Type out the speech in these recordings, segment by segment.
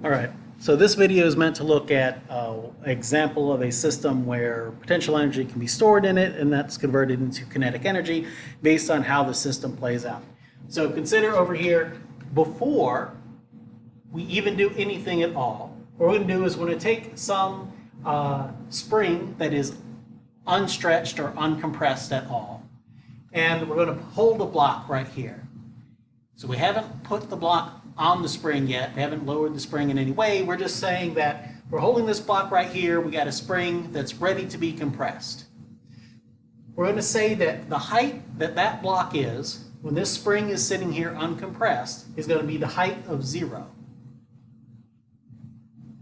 All right, so this video is meant to look at an example of a system where potential energy can be stored in it, and that's converted into kinetic energy based on how the system plays out. So consider over here, before we even do anything at all, what we're going to do is we're going to take some spring that is unstretched or uncompressed at all, and we're going to hold a block right here. So we haven't put the block on the spring yet. We haven't lowered the spring in any way. We're just saying that we're holding this block right here. We got a spring that's ready to be compressed. We're going to say that the height that that block is, when this spring is sitting here uncompressed, is going to be the height of 0.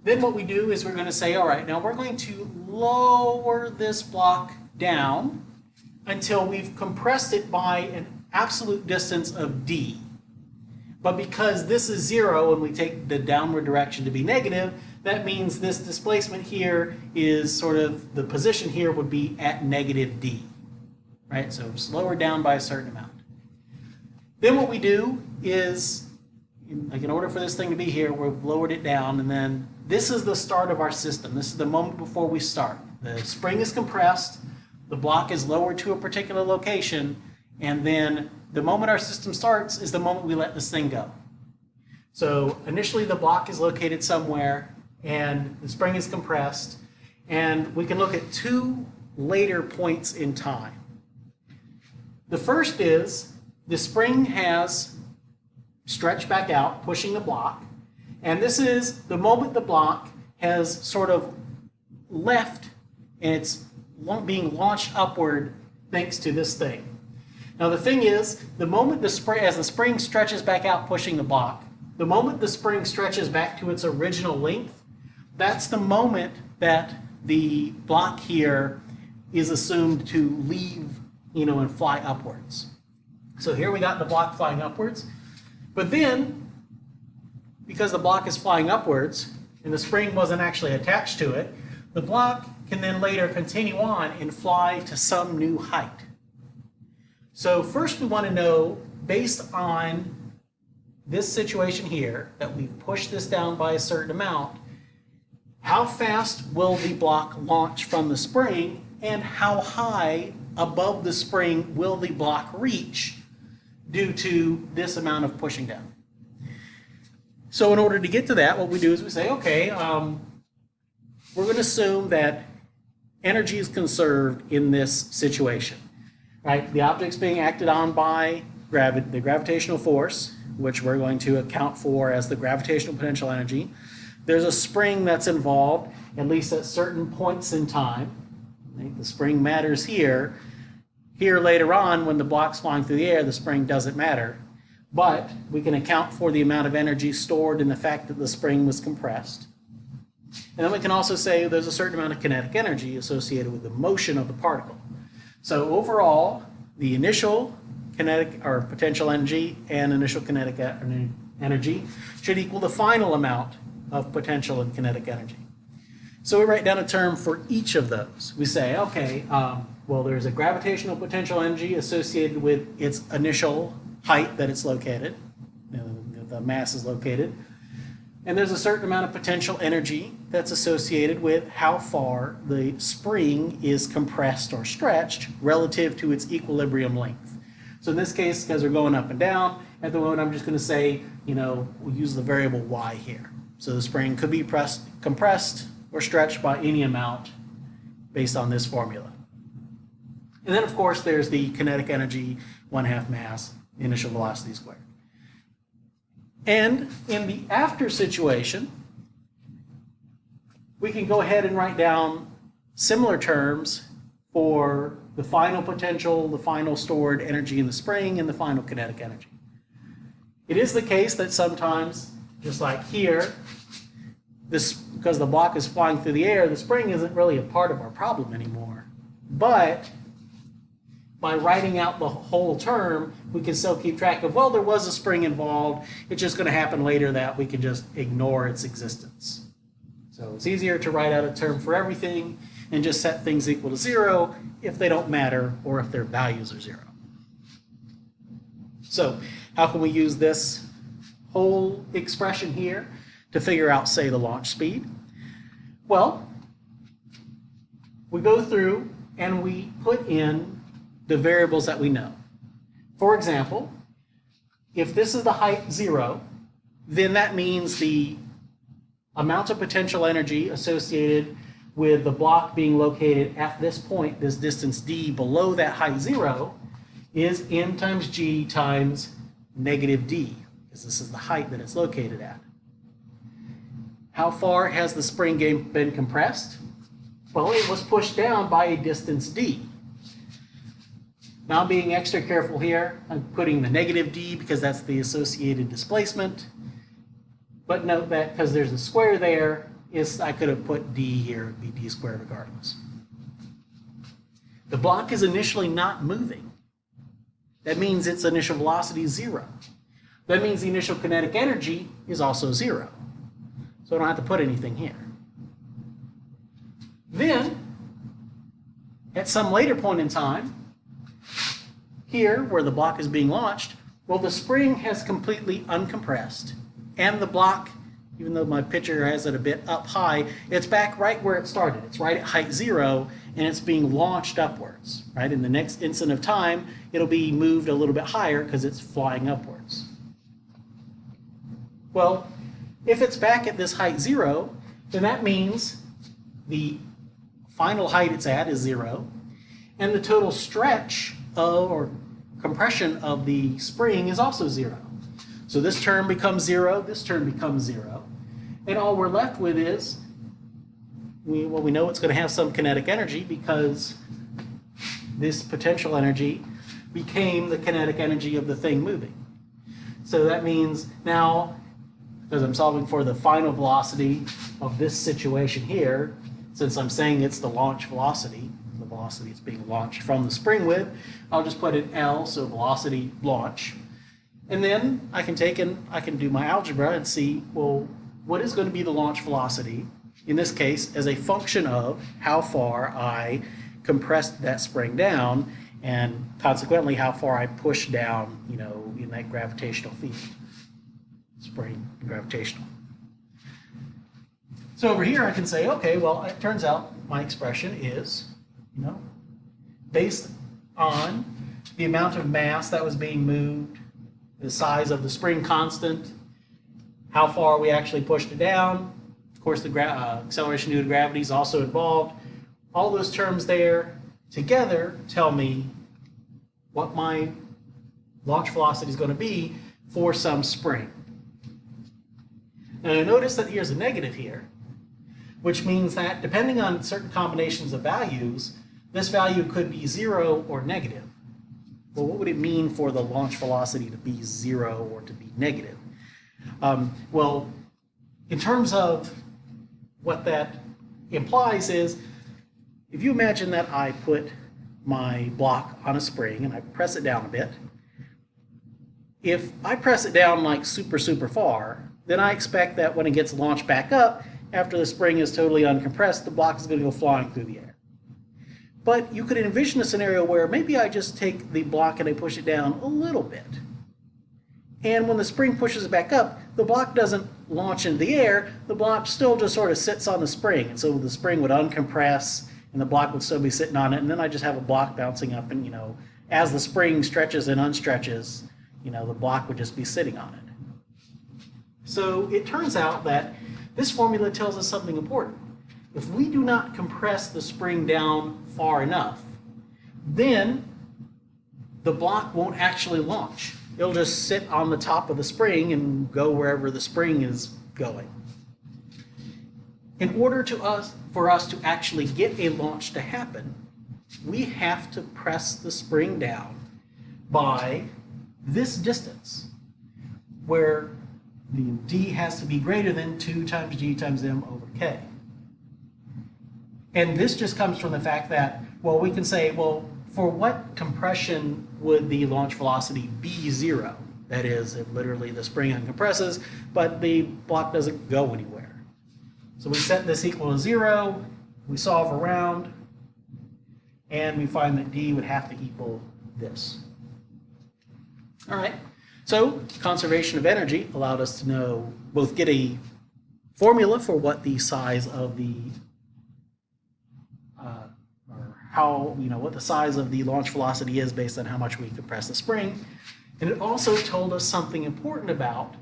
Then what we do is we're going to say, all right, now we're going to lower this block down until we've compressed it by an absolute distance of d. But because this is 0 and we take the downward direction to be negative, that means this displacement here is sort of, the position here would be at negative d, right? So it's lowered down by a certain amount. Then what we do is, like in order for this thing to be here, we've lowered it down, and then this is the start of our system. This is the moment before we start. The spring is compressed, the block is lowered to a particular location, and then the moment our system starts is the moment we let this thing go. So initially the block is located somewhere and the spring is compressed, and we can look at two later points in time. The first is the spring has stretched back out, pushing the block, and this is the moment the block has sort of left and it's being launched upward thanks to this thing. Now the thing is, the moment as the spring stretches back out pushing the block, the moment the spring stretches back to its original length, that's the moment that the block here is assumed to leave, and fly upwards. So here we got the block flying upwards, but then, because the block is flying upwards and the spring wasn't actually attached to it, the block can then later continue on and fly to some new height. So first we want to know, based on this situation here, that we've pushed this down by a certain amount, how fast will the block launch from the spring, and how high above the spring will the block reach due to this amount of pushing down. So in order to get to that, what we do is we say, okay, we're going to assume that energy is conserved in this situation. Right, the object's being acted on by the gravitational force, which we're going to account for as the gravitational potential energy. There's a spring that's involved, at least at certain points in time. Right? The spring matters here. Here later on, when the block's flying through the air, the spring doesn't matter. But we can account for the amount of energy stored in the fact that the spring was compressed. And then we can also say there's a certain amount of kinetic energy associated with the motion of the particle. So overall, the initial kinetic or potential energy and initial kinetic energy should equal the final amount of potential and kinetic energy. So we write down a term for each of those. We say, okay, well, there's a gravitational potential energy associated with its initial height that it's located, the mass is located. And there's a certain amount of potential energy that's associated with how far the spring is compressed or stretched relative to its equilibrium length. So in this case, because we're going up and down, at the moment I'm just going to say, we'll use the variable y here. So the spring could be compressed or stretched by any amount based on this formula. And then of course there's the kinetic energy, 1/2 mass, initial velocity squared. And in the after situation, we can go ahead and write down similar terms for the final potential, the final stored energy in the spring, and the final kinetic energy. It is the case that sometimes, just like here, because the block is flying through the air, the spring isn't really a part of our problem anymore. But by writing out the whole term, we can still keep track of, well, there was a spring involved. It's just going to happen later that we can just ignore its existence. So it's easier to write out a term for everything and just set things equal to 0 if they don't matter or if their values are 0. So how can we use this whole expression here to figure out, say, the launch speed? Well, we go through and we put in the variables that we know. For example, if this is the height 0, then that means the amount of potential energy associated with the block being located at this point, this distance d below that height 0, is n times g times negative d, because this is the height that it's located at. How far has the spring been compressed? Well, it was pushed down by a distance d. Now I'm being extra careful here. I'm putting the negative d because that's the associated displacement. But note that because there's a square there, I could have put d here, it would be d squared regardless. The block is initially not moving. That means its initial velocity is 0. That means the initial kinetic energy is also 0. So I don't have to put anything here. Then, at some later point in time, here where the block is being launched, well, the spring has completely uncompressed, and the block, even though my picture has it a bit up high, it's back right where it started. It's right at height 0, and it's being launched upwards. Right? In the next instant of time, it'll be moved a little bit higher because it's flying upwards. Well, if it's back at this height 0, then that means the final height it's at is 0, and the total stretch or compression of the spring is also 0. So this term becomes 0, this term becomes 0, and all we're left with is, we know it's going to have some kinetic energy because this potential energy became the kinetic energy of the thing moving. So that means now, because I'm solving for the final velocity of this situation here, since I'm saying it's the launch velocity, the velocity it's being launched from the spring with, I'll just put an L, so velocity launch. And then I can do my algebra and see, well, what is going to be the launch velocity, in this case, as a function of how far I compressed that spring down, and consequently how far I pushed down, in that gravitational field. Spring gravitational. So over here I can say, okay, well, it turns out my expression is, based on the amount of mass that was being moved, the size of the spring constant, how far we actually pushed it down. Of course, the acceleration due to gravity is also involved. All those terms there together tell me what my launch velocity is going to be for some spring. Now notice that here's a negative here, which means that depending on certain combinations of values, this value could be 0 or negative. Well, what would it mean for the launch velocity to be 0 or to be negative? Well, in terms of what that implies is, if you imagine that I put my block on a spring and I press it down a bit, if I press it down like super far, then I expect that when it gets launched back up, after the spring is totally uncompressed, the block is going to go flying through the air. But you could envision a scenario where maybe I just take the block and I push it down a little bit. And when the spring pushes it back up, the block doesn't launch into the air, the block still just sort of sits on the spring. And so the spring would uncompress and the block would still be sitting on it, and then I just have a block bouncing up, and as the spring stretches and unstretches, the block would just be sitting on it. So it turns out that this formula tells us something important. If we do not compress the spring down far enough, then the block won't actually launch. It'll just sit on the top of the spring and go wherever the spring is going. In order for us to actually get a launch to happen, we have to press the spring down by this distance, where the d has to be greater than 2 times g times m over k. And this just comes from the fact that, well, we can say, well, for what compression would the launch velocity be 0? That is, if literally the spring uncompresses, but the block doesn't go anywhere. So we set this equal to 0, we solve around, and we find that d would have to equal this. All right, so conservation of energy allowed us to get a formula for what the size of the or how, what the size of the launch velocity is based on how much we compress the spring. And it also told us something important about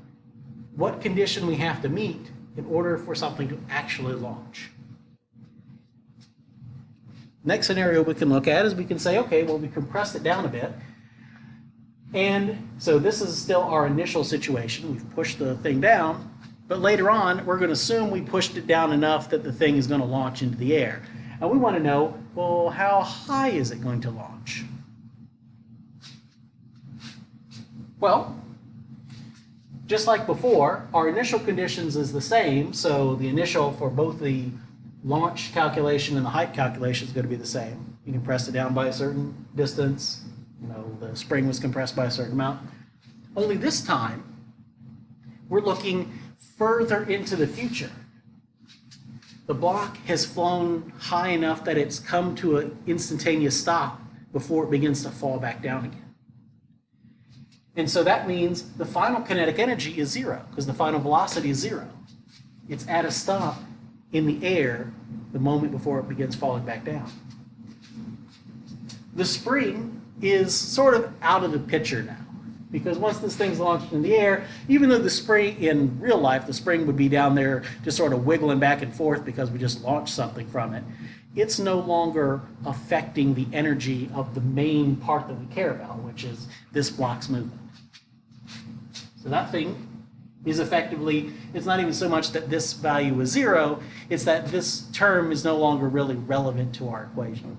what condition we have to meet in order for something to actually launch. Next scenario we can look at is we can say, okay, well, we compressed it down a bit. And so this is still our initial situation. We've pushed the thing down, but later on, we're going to assume we pushed it down enough that the thing is going to launch into the air. And we want to know, well, how high is it going to launch? Well, just like before, our initial conditions is the same. So the initial for both the launch calculation and the height calculation is going to be the same. You compress it down by a certain distance. The spring was compressed by a certain amount. Only this time, we're looking further into the future. The block has flown high enough that it's come to an instantaneous stop before it begins to fall back down again. And so that means the final kinetic energy is zero, because the final velocity is zero. It's at a stop in the air the moment before it begins falling back down. The spring is sort of out of the picture now, because once this thing's launched in the air, even though the spring, in real life, the spring would be down there just sort of wiggling back and forth because we just launched something from it, it's no longer affecting the energy of the main part that we care about, which is this block's movement. So that thing is effectively, it's not even so much that this value is zero, it's that this term is no longer really relevant to our equation.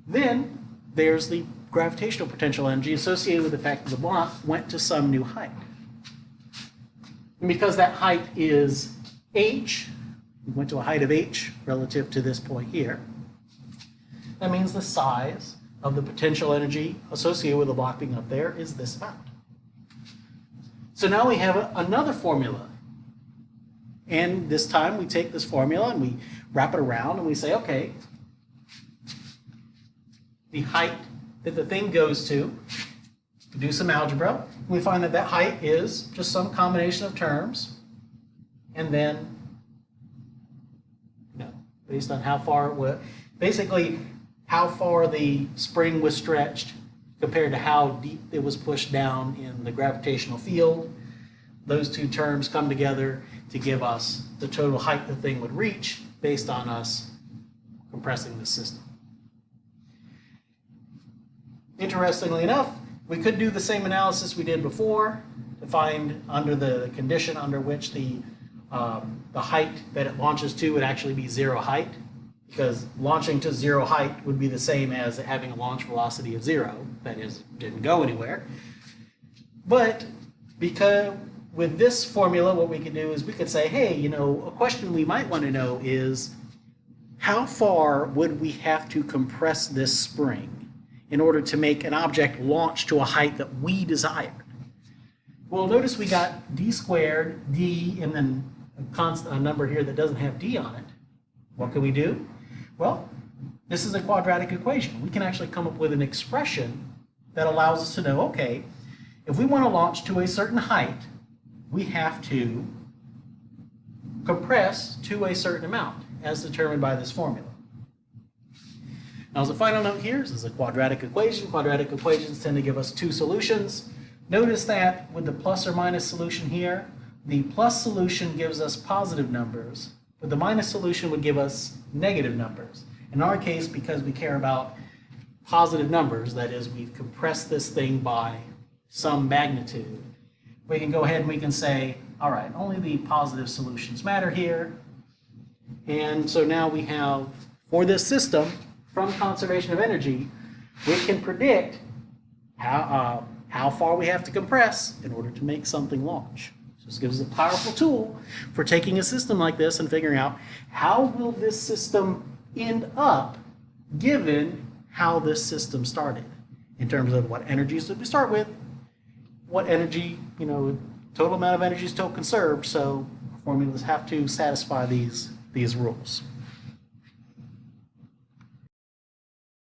Then there's the gravitational potential energy associated with the fact that the block went to some new height. And because that height is h, we went to a height of h relative to this point here, that means the size of the potential energy associated with the block being up there is this amount. So now we have another formula. And this time we take this formula and we wrap it around and we say, okay, the height that the thing goes to, do some algebra, we find that that height is just some combination of terms, and then, based on how far it was, basically how far the spring was stretched compared to how deep it was pushed down in the gravitational field, those two terms come together to give us the total height the thing would reach based on us compressing the system. Interestingly enough, we could do the same analysis we did before to find under the condition under which the height that it launches to would actually be zero height, because launching to zero height would be the same as having a launch velocity of zero, that is, it didn't go anywhere. But because with this formula, what we could do is we could say, hey, a question we might want to know is, how far would we have to compress this spring in order to make an object launch to a height that we desired? Well, notice we got d squared, d, and then a number here that doesn't have d on it. What can we do? Well, this is a quadratic equation. We can actually come up with an expression that allows us to know, okay, if we want to launch to a certain height, we have to compress to a certain amount, as determined by this formula. Now, as a final note here, this is a quadratic equation. Quadratic equations tend to give us two solutions. Notice that with the plus or minus solution here, the plus solution gives us positive numbers, but the minus solution would give us negative numbers. In our case, because we care about positive numbers, that is, we've compressed this thing by some magnitude, we can go ahead and we can say, all right, only the positive solutions matter here. And so now we have, for this system, from conservation of energy, we can predict how far we have to compress in order to make something launch. So this gives us a powerful tool for taking a system like this and figuring out how will this system end up given how this system started, in terms of what energies did we start with, what energy, total amount of energy is still conserved, so formulas have to satisfy these rules.